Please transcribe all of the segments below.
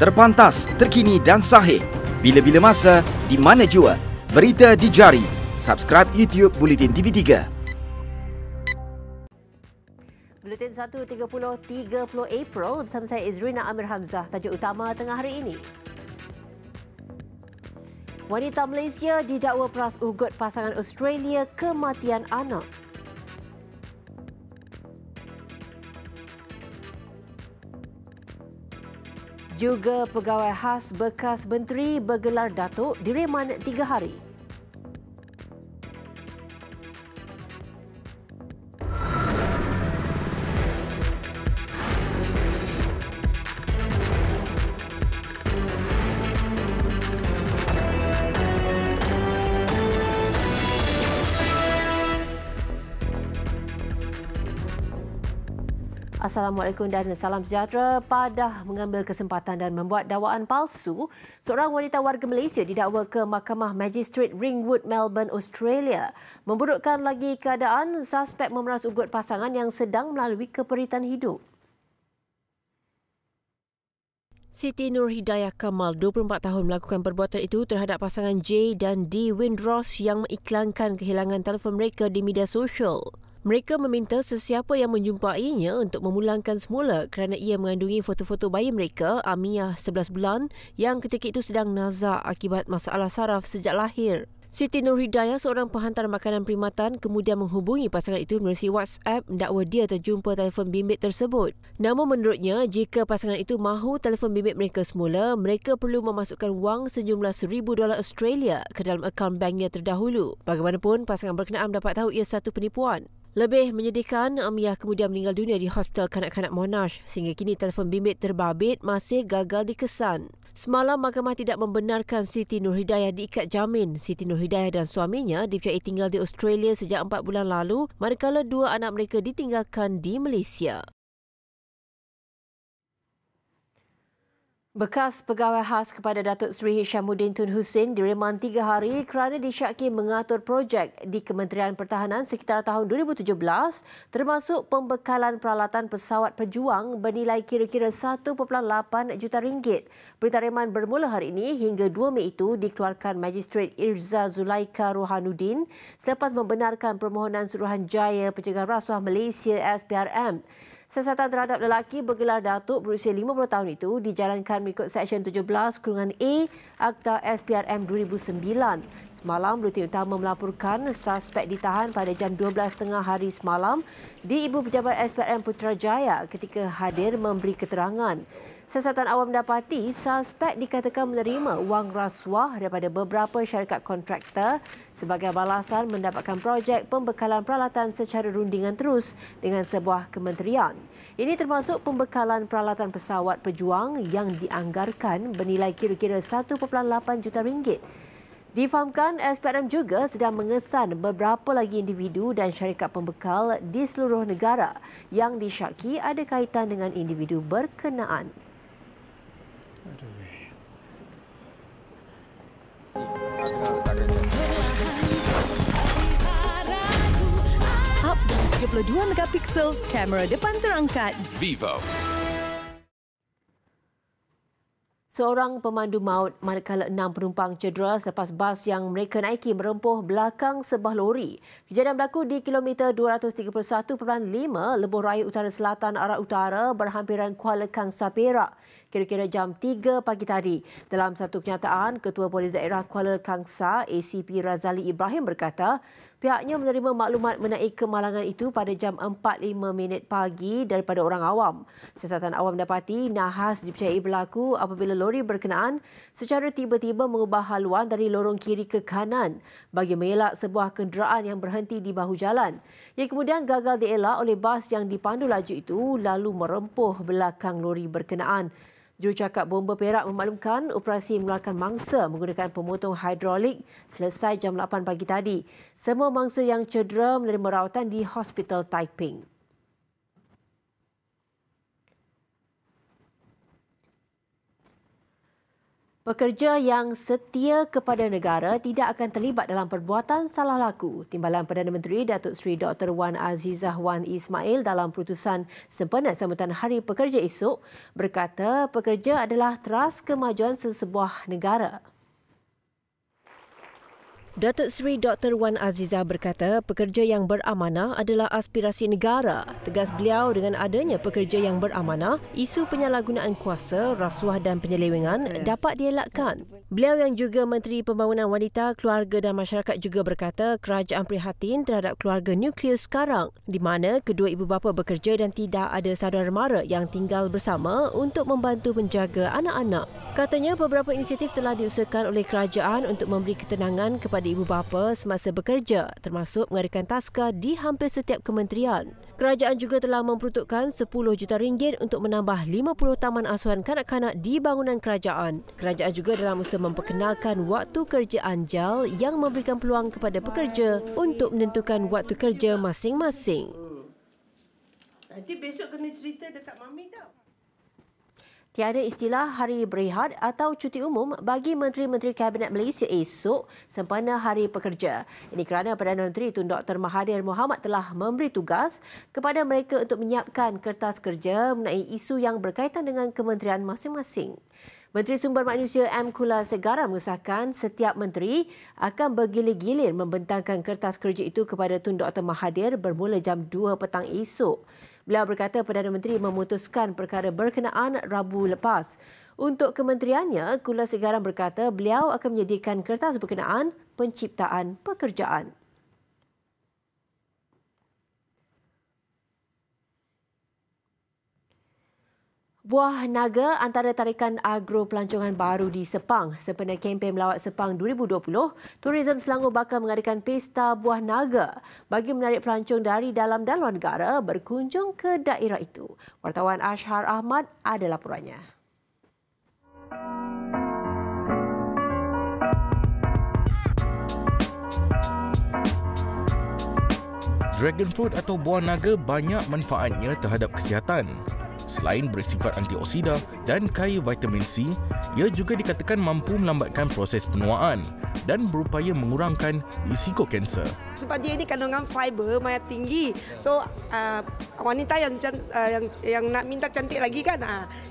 Terpantas, terkini dan sahih. Bila-bila masa, di mana jua. Berita di jari. Subscribe YouTube Buletin TV3. Buletin 1.30 April bersama saya Izrina Amir Hamzah. Tajuk utama tengah hari ini. Wanita Malaysia didakwa peras ugut pasangan Australia kematian anak. Juga pegawai khas bekas menteri bergelar Datuk direman 3 hari. Assalamualaikum dan salam sejahtera. Padah mengambil kesempatan dan membuat dakwaan palsu, seorang wanita warga Malaysia didakwa ke Mahkamah Magistrate Ringwood, Melbourne, Australia. Memburukkan lagi keadaan, suspek memeras ugut pasangan yang sedang melalui keperitan hidup. Siti Nurhidayah Kamal, 24 tahun, melakukan perbuatan itu terhadap pasangan J dan D Windross yang mengiklankan kehilangan telefon mereka di media sosial. Mereka meminta sesiapa yang menjumpainya untuk memulangkan semula kerana ia mengandungi foto-foto bayi mereka, Amiyah 11 bulan, yang ketika itu sedang nazak akibat masalah saraf sejak lahir. Siti Nurhidayah, seorang penghantar makanan perkhidmatan, kemudian menghubungi pasangan itu melalui WhatsApp mendakwa dia terjumpa telefon bimbit tersebut. Namun menurutnya, jika pasangan itu mahu telefon bimbit mereka semula, mereka perlu memasukkan wang sejumlah $1,000 Australia ke dalam akaun banknya terdahulu. Bagaimanapun, pasangan berkenaan dapat tahu ia satu penipuan. Lebih menyedihkan, Amiyah kemudian meninggal dunia di Hospital Kanak-Kanak Monash sehingga kini telefon bimbit terbabit masih gagal dikesan. Semalam, mahkamah tidak membenarkan Siti Nurhidayah diikat jamin. Siti Nurhidayah dan suaminya dipercayai tinggal di Australia sejak 4 bulan lalu, manakala 2 anak mereka ditinggalkan di Malaysia. Bekas pegawai khas kepada Datuk Seri Hishamuddin Tun Hussein direman 3 hari kerana disyaki mengatur projek di Kementerian Pertahanan sekitar tahun 2017 termasuk pembekalan peralatan pesawat pejuang bernilai kira-kira 1.8 juta ringgit. Berita reman bermula hari ini hingga 2 Mei itu dikeluarkan Magistrate Irza Zulaika Rohanuddin selepas membenarkan permohonan Suruhanjaya Pencegahan Rasuah Malaysia SPRM. Siasatan terhadap lelaki bergelar Datuk berusia 50 tahun itu dijalankan mengikut Seksyen 17(A) Akta SPRM 2009. Semalam, Buletin Utama melaporkan suspek ditahan pada jam 12.30 hari semalam di Ibu Pejabat SPRM Putrajaya ketika hadir memberi keterangan. Siasatan awam mendapati suspek dikatakan menerima wang rasuah daripada beberapa syarikat kontraktor sebagai balasan mendapatkan projek pembekalan peralatan secara rundingan terus dengan sebuah kementerian. Ini termasuk pembekalan peralatan pesawat pejuang yang dianggarkan bernilai kira-kira 1.8 juta ringgit. Difahamkan, SPRM juga sedang mengesan beberapa lagi individu dan syarikat pembekal di seluruh negara yang disyaki ada kaitan dengan individu berkenaan. Hub 32 megapiksel, kamera depan terangkat. Vivo. Seorang pemandu maut manakala 6 penumpang cedera selepas bas yang mereka naiki merempuh belakang sebuah lori. Kejadian berlaku di kilometer 231.5 Lebuh Raya Utara Selatan arah utara berhampiran Kuala Kangsar, Perak. Kira-kira jam 3 pagi tadi. Dalam satu kenyataan, Ketua Polis Daerah Kuala Kangsar ACP Razali Ibrahim berkata, pihaknya menerima maklumat mengenai kemalangan itu pada jam 4.05 pagi daripada orang awam. Siasatan awam dapati nahas dipercayai berlaku apabila lori berkenaan secara tiba-tiba mengubah haluan dari lorong kiri ke kanan bagi mengelak sebuah kenderaan yang berhenti di bahu jalan. Ia kemudian gagal dielak oleh bas yang dipandu laju itu lalu merempuh belakang lori berkenaan. Jurucakap Bomba Perak memaklumkan operasi mengeluarkan mangsa menggunakan pemotong hidrolik selesai jam 8 pagi tadi. Semua mangsa yang cedera menerima rawatan di Hospital Taiping. Pekerja yang setia kepada negara tidak akan terlibat dalam perbuatan salah laku. Timbalan Perdana Menteri Datuk Seri Dr. Wan Azizah Wan Ismail dalam putusan sempena sambutan Hari Pekerja esok berkata pekerja adalah teras kemajuan sesebuah negara. Datuk Seri Dr. Wan Azizah berkata pekerja yang beramanah adalah aspirasi negara. Tegas beliau dengan adanya pekerja yang beramanah, isu penyalahgunaan kuasa, rasuah dan penyelewengan dapat dielakkan. Beliau yang juga Menteri Pembangunan Wanita, Keluarga dan Masyarakat juga berkata kerajaan prihatin terhadap keluarga nuklear sekarang di mana kedua ibu bapa bekerja dan tidak ada saudara mara yang tinggal bersama untuk membantu menjaga anak-anak. Katanya beberapa inisiatif telah diusahakan oleh kerajaan untuk memberi ketenangan kepada ibu bapa semasa bekerja, termasuk mengadakan taska di hampir setiap kementerian. Kerajaan juga telah memperuntukkan RM10 juta untuk menambah 50 taman asuhan kanak-kanak di bangunan kerajaan. Kerajaan juga dalam usaha memperkenalkan waktu kerja anjal yang memberikan peluang kepada pekerja untuk menentukan waktu kerja masing-masing. Nanti besok kena cerita dekat Mami tau. Tiada istilah hari berehat atau cuti umum bagi Menteri-Menteri Kabinet Malaysia esok sempena Hari Pekerja. Ini kerana Perdana Menteri Tun Dr. Mahathir Mohamad telah memberi tugas kepada mereka untuk menyiapkan kertas kerja mengenai isu yang berkaitan dengan kementerian masing-masing. Menteri Sumber Manusia M. Kulasegaran mengesahkan setiap menteri akan bergilir-gilir membentangkan kertas kerja itu kepada Tun Dr. Mahathir bermula jam 2 petang esok. Beliau berkata Perdana Menteri memutuskan perkara berkenaan Rabu lepas. Untuk kementeriannya, Kulasegaran berkata beliau akan menyediakan kertas berkenaan penciptaan pekerjaan. Buah Naga antara tarikan agro pelancongan baru di Sepang. Sempena kempen Melawat Sepang 2020, Tourism Selangor bakal mengadakan Pesta Buah Naga bagi menarik pelancong dari dalam dan luar negara berkunjung ke daerah itu. Wartawan Ashar Ahmad ada laporannya. Dragon fruit atau buah naga banyak manfaatnya terhadap kesihatan. Selain bersifat antioksida dan kaya vitamin C, ia juga dikatakan mampu melambatkan proses penuaan dan berupaya mengurangkan risiko kanser. Sebab dia ni kandungan fiber banyak tinggi. So wanita yang nak minta cantik lagi kan,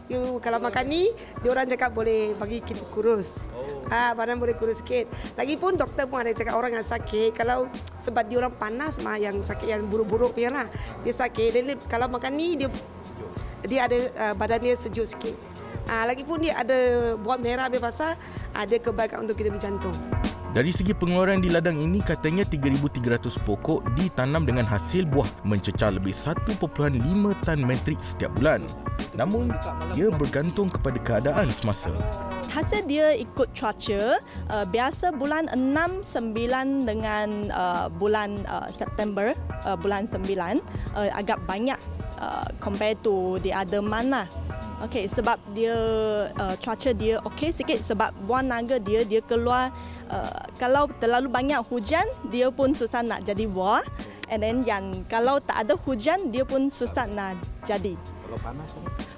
you kalau makan ni, dia orang cakap boleh bagi kita kurus. Badan boleh kurus sikit. Lagipun doktor pun ada cakap orang yang sakit kalau sebab dia orang panas yang sakit yang buruk-buruk punya lah. Dia sakit, dia, kalau makan ni dia ada badan dia sejuk sikit. Lagipun dia ada buah merah berbasa, ada kebaikan untuk kita berjantung. Dari segi pengeluaran di ladang ini, katanya 3,300 pokok ditanam dengan hasil buah mencecah lebih 1.5 tan metrik setiap bulan. Namun, ia bergantung kepada keadaan semasa. Hasil dia ikut cuaca. Biasa bulan 6, 9 dengan bulan September, bulan 9 agak banyak compare to the other month lah. Okey, sebab dia cuaca dia okey sikit sebab buah naga dia keluar kalau terlalu banyak hujan dia pun susah nak jadi buah. And then kalau tak ada hujan dia pun susah nak jadi. Kalau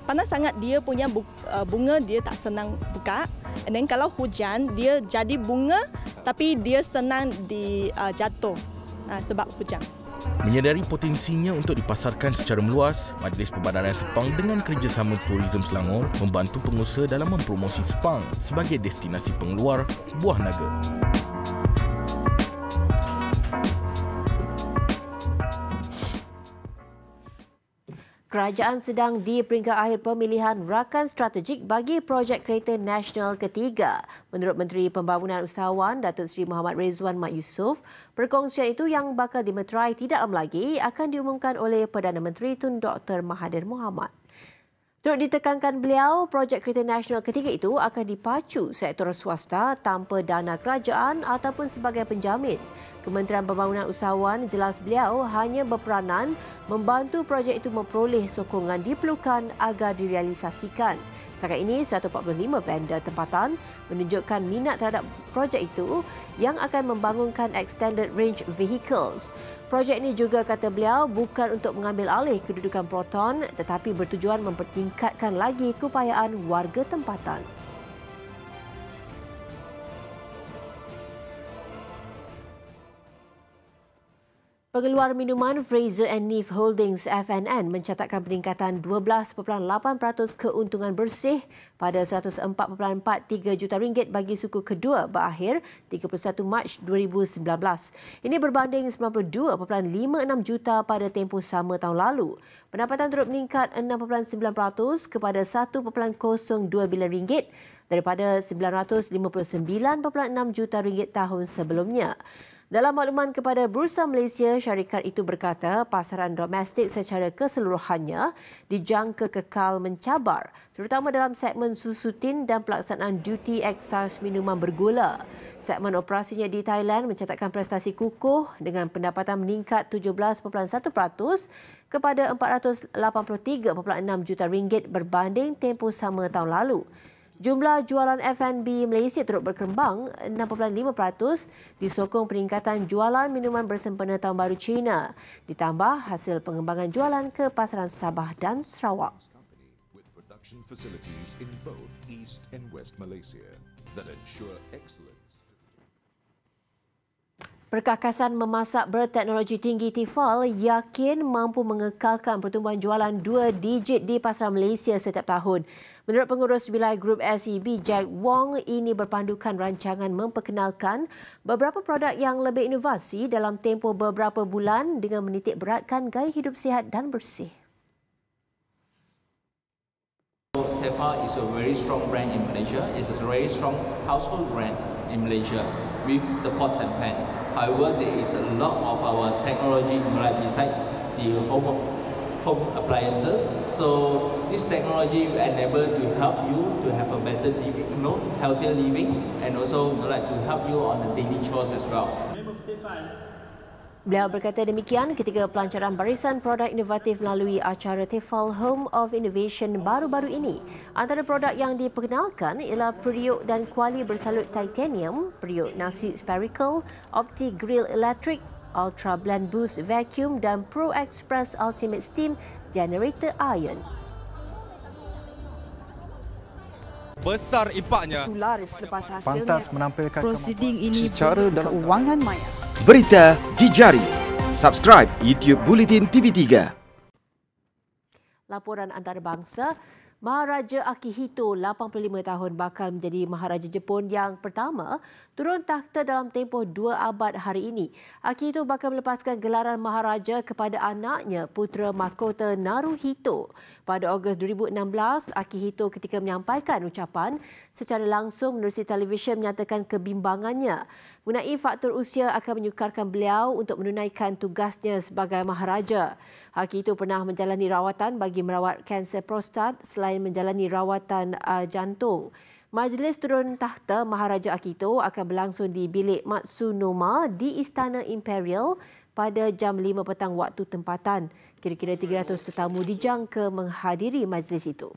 panas sangat dia punya bunga dia tak senang buka. And then kalau hujan dia jadi bunga tapi dia senang jatuh sebab hujan. Menyedari potensinya untuk dipasarkan secara meluas, Majlis Perbandaran Sepang dengan kerjasama Tourism Selangor membantu pengusaha dalam mempromosi Sepang sebagai destinasi pengeluar buah naga. Kerajaan sedang di peringkat akhir pemilihan rakan strategik bagi projek kereta nasional ketiga. Menurut Menteri Pembangunan Usahawan Datuk Seri Muhammad Rezwan Mat Yusof, perkongsian itu yang bakal dimeterai tidak lama lagi akan diumumkan oleh Perdana Menteri Tun Dr. Mahathir Mohamad. Turut ditekankan beliau, projek kereta nasional ketiga itu akan dipacu sektor swasta tanpa dana kerajaan ataupun sebagai penjamin. Kementerian Pembangunan Usahawan jelas beliau hanya berperanan membantu projek itu memperoleh sokongan diperlukan agar direalisasikan. Setakat ini, 145 vendor tempatan menunjukkan minat terhadap projek itu yang akan membangunkan extended range vehicles. Projek ini juga, kata beliau, bukan untuk mengambil alih kedudukan Proton tetapi bertujuan mempertingkatkan lagi keupayaan warga tempatan. Pengeluar minuman Fraser and Neave Holdings FNN mencatatkan peningkatan 12.8% keuntungan bersih pada 104.43 juta ringgit bagi suku kedua berakhir 31 Mac 2019. Ini berbanding 92.56 juta pada tempoh sama tahun lalu. Pendapatan turut meningkat 6.9% kepada 1.02 bilion ringgit daripada 959.6 juta ringgit tahun sebelumnya. Dalam makluman kepada Bursa Malaysia, syarikat itu berkata pasaran domestik secara keseluruhannya dijangka kekal mencabar, terutama dalam segmen susu tin dan pelaksanaan duty excise minuman bergula. Segmen operasinya di Thailand mencatatkan prestasi kukuh dengan pendapatan meningkat 17.1% kepada 483.6 juta ringgit berbanding tempoh sama tahun lalu. Jumlah jualan F&B Malaysia turut berkembang 6.5% disokong peningkatan jualan minuman bersempena Tahun Baru Cina, ditambah hasil pengembangan jualan ke pasaran Sabah dan Sarawak. With production facilities in both East and West Malaysia that ensure excellence. Perkakasan memasak berteknologi tinggi Tefal yakin mampu mengekalkan pertumbuhan jualan 2 digit di pasaran Malaysia setiap tahun. Menurut pengurus wilayah grup SEB, Jack Wong, ini berpandukan rancangan memperkenalkan beberapa produk yang lebih inovasi dalam tempoh beberapa bulan dengan menitik beratkan gaya hidup sihat dan bersih. Tefal is a very strong brand in Malaysia. It's a very strong household brand in Malaysia with the pots and pan. However, there is a lot of our technology right beside the home appliances. So this technology will enable to help you to have a better living, healthier living, and also to help you on the daily chores as well. Beliau berkata demikian ketika pelancaran barisan produk inovatif melalui acara Tefal Home of Innovation baru-baru ini. Antara produk yang diperkenalkan ialah periuk dan kuali bersalut titanium, periuk nasi spherical, Opti Grill Electric, Ultra Blend Boost Vacuum dan Pro Express Ultimate Steam Generator Iron. Besar impaknya. Selepas hasilnya, pantas menampilkan prosiding ini secara dalam keuangan maya. Berita di jari. Subscribe YouTube Bulletin TV3. Laporan antarabangsa, Maharaja Akihito, 85 tahun, bakal menjadi Maharaja Jepun yang pertama turun takhta dalam tempoh 2 abad hari ini. Akihito bakal melepaskan gelaran Maharaja kepada anaknya, putera mahkota Naruhito. Pada Ogos 2016, Akihito ketika menyampaikan ucapan secara langsung menerusi televisyen menyatakan kebimbangannya mengenai faktor usia akan menyukarkan beliau untuk menunaikan tugasnya sebagai Maharaja. Akihito pernah menjalani rawatan bagi merawat kanser prostat selain menjalani rawatan jantung. Majlis turun takhta Maharaja Akihito akan berlangsung di bilik Matsunoma di Istana Imperial pada jam 5 petang waktu tempatan. Kira-kira 300 tetamu dijangka menghadiri majlis itu.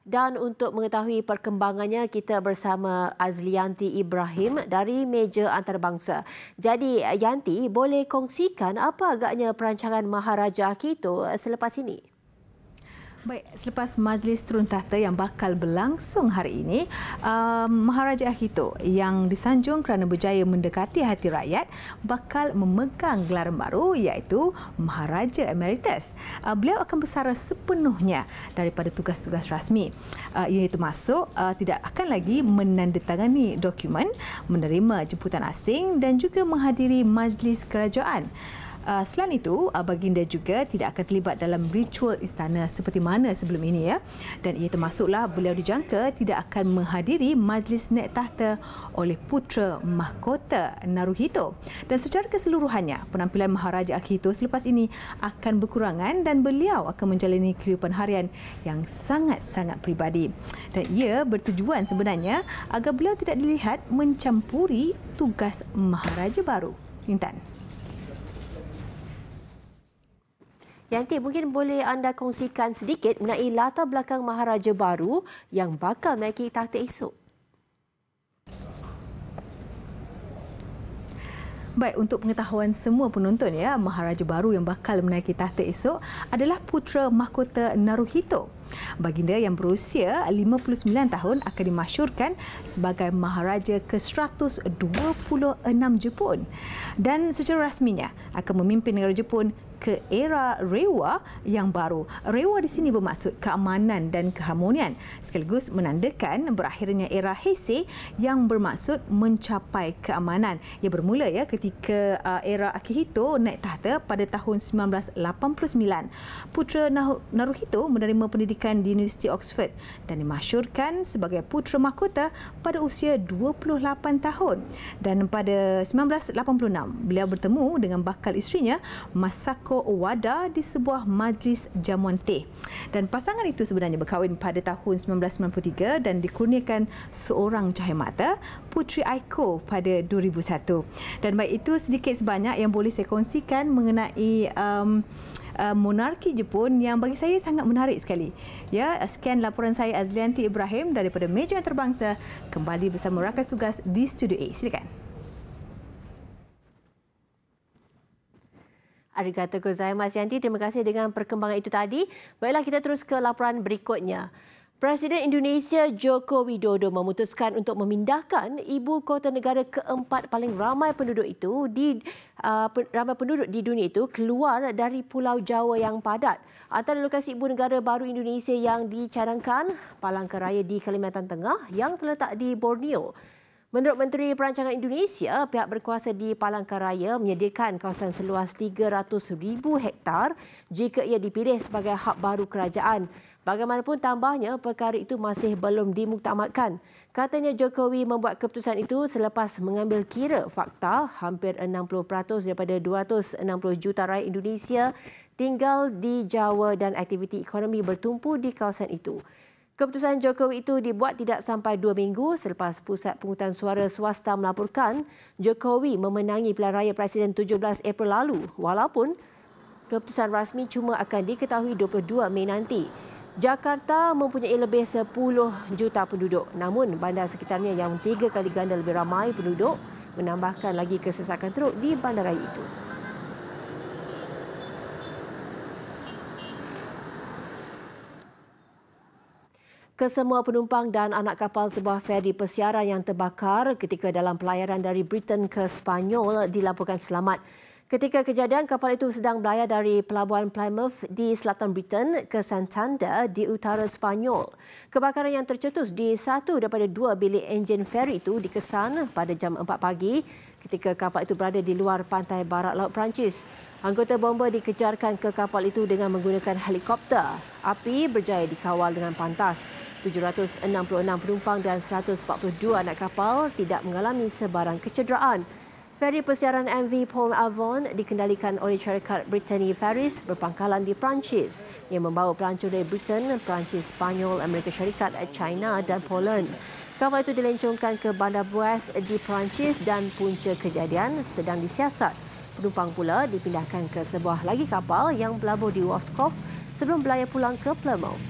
Dan untuk mengetahui perkembangannya, kita bersama Azlianti Ibrahim dari Meja Antarabangsa. Jadi, Yanti, boleh kongsikan apa agaknya perancangan Maharaja Akihito selepas ini? Baik, selepas majlis turun takhta yang bakal berlangsung hari ini, Maharaja Akihito yang disanjung kerana berjaya mendekati hati rakyat bakal memegang gelaran baru iaitu Maharaja Emeritus. Beliau akan bersara sepenuhnya daripada tugas-tugas rasmi. Ia termasuk tidak akan lagi menandatangani dokumen, menerima jemputan asing dan juga menghadiri majlis kerajaan. Selain itu, baginda juga tidak akan terlibat dalam ritual istana seperti mana sebelum ini ya. Dan ia termasuklah beliau dijangka tidak akan menghadiri majlis naik takhta oleh putera mahkota Naruhito. Dan secara keseluruhannya, penampilan Maharaja Akihito selepas ini akan berkurangan dan beliau akan menjalani kehidupan harian yang sangat-sangat peribadi. Dan ia bertujuan sebenarnya agar beliau tidak dilihat mencampuri tugas Maharaja baru. Intan. Yanti, mungkin boleh anda kongsikan sedikit mengenai latar belakang Maharaja baru yang bakal menaiki takhta esok? Baik, untuk pengetahuan semua penonton ya, Maharaja baru yang bakal menaiki tahta esok adalah putera mahkota Naruhito. Baginda yang berusia 59 tahun akan dimasyhurkan sebagai Maharaja ke-126 Jepun dan secara rasminya akan memimpin negara Jepun ke era Reiwa yang baru. Reiwa di sini bermaksud keamanan dan keharmonian sekaligus menandakan berakhirnya era Heisei yang bermaksud mencapai keamanan. Ia bermula ya ketika era Akihito naik tahta pada tahun 1989. Putera Naruhito menerima pendidikan di Universiti Oxford dan dimasyhurkan sebagai putera mahkota pada usia 28 tahun. Dan pada 1986 beliau bertemu dengan bakal isterinya Masako Owada di sebuah majlis jamuan teh. Dan pasangan itu sebenarnya berkahwin pada tahun 1993 dan dikurniakan seorang cahaya mata, Puteri Aiko, pada 2001. Dan baik itu sedikit sebanyak yang boleh saya kongsikan mengenai monarki Jepun yang bagi saya sangat menarik sekali. Ya, sekian laporan saya Azlianti Ibrahim daripada Meja Antarabangsa, kembali bersama rakan tugas di Studio A. Silakan. Arigatou gozaimasu Yanti, terima kasih dengan perkembangan itu tadi. Baiklah, kita terus ke laporan berikutnya. Presiden Indonesia Joko Widodo memutuskan untuk memindahkan ibu kota negara keempat paling ramai penduduk itu ramai penduduk di dunia itu keluar dari Pulau Jawa yang padat. Antara lokasi ibu negara baru Indonesia yang dicadangkan, Palangkaraya di Kalimantan Tengah yang terletak di Borneo. Menurut Menteri Perancangan Indonesia, pihak berkuasa di Palangkaraya menyediakan kawasan seluas 300,000 hektar jika ia dipilih sebagai hub baru kerajaan. Bagaimanapun tambahnya, perkara itu masih belum dimuktamadkan. Katanya Jokowi membuat keputusan itu selepas mengambil kira fakta hampir 60% daripada 260 juta rakyat Indonesia tinggal di Jawa dan aktiviti ekonomi bertumpu di kawasan itu. Keputusan Jokowi itu dibuat tidak sampai 2 minggu selepas Pusat Pungutan Suara Swasta melaporkan Jokowi memenangi pilihan raya Presiden 17 April lalu, walaupun keputusan rasmi cuma akan diketahui 22 Mei nanti. Jakarta mempunyai lebih 10 juta penduduk, namun bandar sekitarnya yang 3 kali ganda lebih ramai penduduk menambahkan lagi kesesakan teruk di bandaraya itu. Kesemua penumpang dan anak kapal sebuah feri pesiaran yang terbakar ketika dalam pelayaran dari Britain ke Spanyol dilaporkan selamat. Ketika kejadian, kapal itu sedang berlayar dari pelabuhan Plymouth di selatan Britain ke Santander di utara Spanyol. Kebakaran yang tercetus di satu daripada 2 bilik enjin feri itu dikesan pada jam 4 pagi ketika kapal itu berada di luar pantai barat laut Perancis. Anggota bomba dikejarkan ke kapal itu dengan menggunakan helikopter. Api berjaya dikawal dengan pantas. 766 penumpang dan 142 anak kapal tidak mengalami sebarang kecederaan. Feri pesiaran MV Port Avon dikendalikan oleh syarikat Brittany Ferries berpangkalan di Perancis yang membawa pelancong dari Britain, Perancis, Spanyol, Amerika Syarikat, China dan Poland. Kapal itu dilencongkan ke Bandar Brest di Perancis dan punca kejadian sedang disiasat. Penumpang pula dipindahkan ke sebuah lagi kapal yang berlabuh di Roscoff sebelum berlayar pulang ke Plymouth.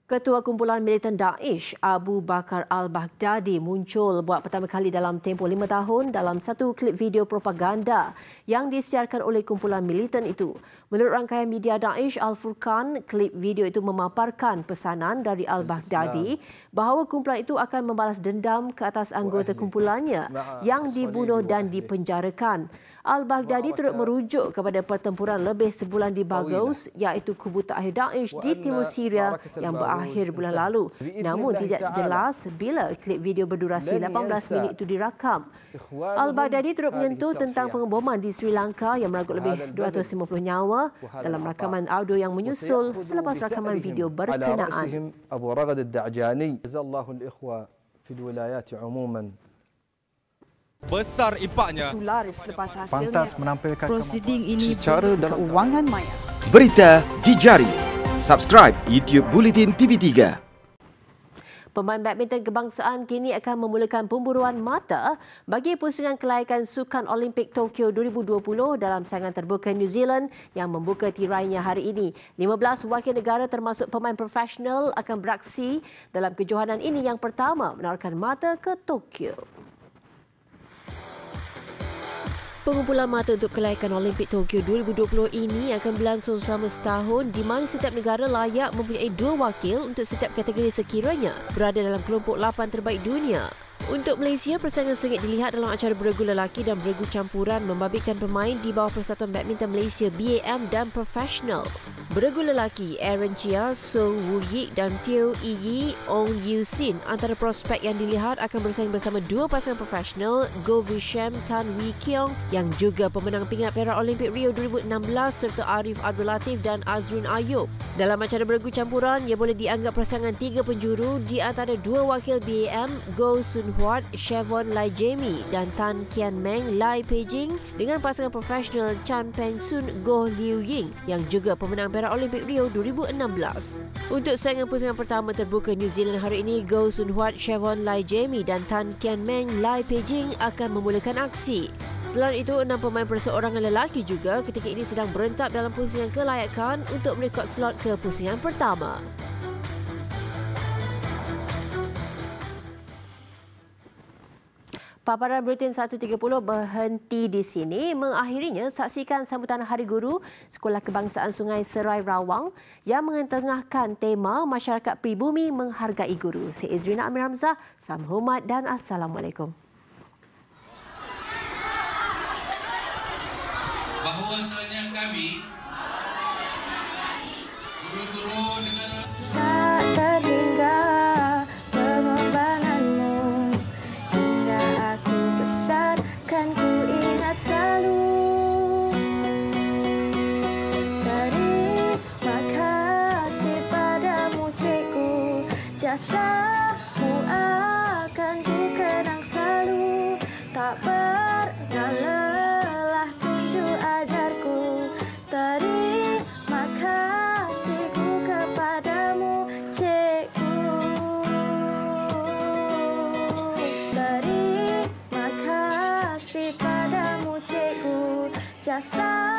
Ketua Kumpulan Militan Daesh, Abu Bakar al-Baghdadi muncul buat pertama kali dalam tempoh 5 tahun dalam satu klip video propaganda yang disiarkan oleh kumpulan militan itu. Menurut rangkaian media Daesh Al-Furqan, klip video itu memaparkan pesanan dari al-Baghdadi bahawa kumpulan itu akan membalas dendam ke atas anggota kumpulannya yang dibunuh dan dipenjarakan. Al-Baghdadi turut merujuk kepada pertempuran lebih sebulan di Baghuz, iaitu kubu terakhir Daesh di timur Syria yang berakhir bulan lalu. Namun tidak jelas bila klip video berdurasi 18 minit itu dirakam. Al-Baghdadi turut menyentuh tentang pengeboman di Sri Lanka yang merangkut lebih 250 nyawa dalam rakaman audio yang menyusul selepas rakaman video berkenaan. Besar impaknya. Pantas menampilkan prosiding ini secara keuangan maya. Berita di jari. Subscribe YouTube Bulletin TV3. Pemain badminton kebangsaan kini akan memulakan pemburuan mata bagi pusingan kelayakan Sukan Olimpik Tokyo 2020 dalam saingan terbuka New Zealand yang membuka tirainya hari ini. 15 wakil negara termasuk pemain profesional akan beraksi dalam kejohanan ini yang pertama menawarkan mata ke Tokyo. Pengumpulan mata untuk kelayakan Olimpik Tokyo 2020 ini akan berlangsung selama setahun di mana setiap negara layak mempunyai 2 wakil untuk setiap kategori sekiranya berada dalam kelompok 8 terbaik dunia. Untuk Malaysia, persaingan sengit dilihat dalam acara beregu lelaki dan beregu campuran membabitkan pemain di bawah Persatuan Badminton Malaysia BAM dan profesional. Beregu lelaki, Aaron Chia, Song Woo Yik dan Teo Yi Ong Yu Sin antara prospek yang dilihat akan bersaing bersama 2 pasangan profesional, Go Vishem Tan Wee Kiong yang juga pemenang pingat perak Olimpik Rio 2016 serta Arif Abdul Latif dan Azrin Ayub. Dalam acara beregu campuran, ia boleh dianggap persaingan 3 penjuru di antara 2 wakil BAM, Go Sun Huat, Chevon Lai Jamie dan Tan Kian Meng Lai Peijing dengan pasangan profesional Chan Peng Sun Goh Liu Ying yang juga pemenang perak Olimpik Rio 2016. Untuk saingan pusingan pertama terbuka New Zealand hari ini, Go Sun Huat, Chevon Lai Jamie dan Tan Kian Meng Lai Peijing akan memulakan aksi. Selain itu, 6 pemain perseorangan lelaki juga ketika ini sedang berentap dalam pusingan kelayakan untuk merekod slot ke pusingan pertama. Paparan Buletin 1.30 berhenti di sini. Mengakhirinya, saksikan sambutan Hari Guru Sekolah Kebangsaan Sungai Serai Rawang yang mengetengahkan tema Masyarakat Pribumi Menghargai Guru. Saya Izrina Amir Hamzah, salam hormat dan Assalamualaikum. Bahawasanya kami, guru-guru dengan tak terhingga pengorbananmu hingga aku besar kan ku ingat selalu. Terima kasih padamu cikgu, jasamu akan ku kenang selalu. Tak pernah lelah tunjuk ajarku. Terima kasihku kepadamu cikgu. Terima kasih padamu cikgu, jasa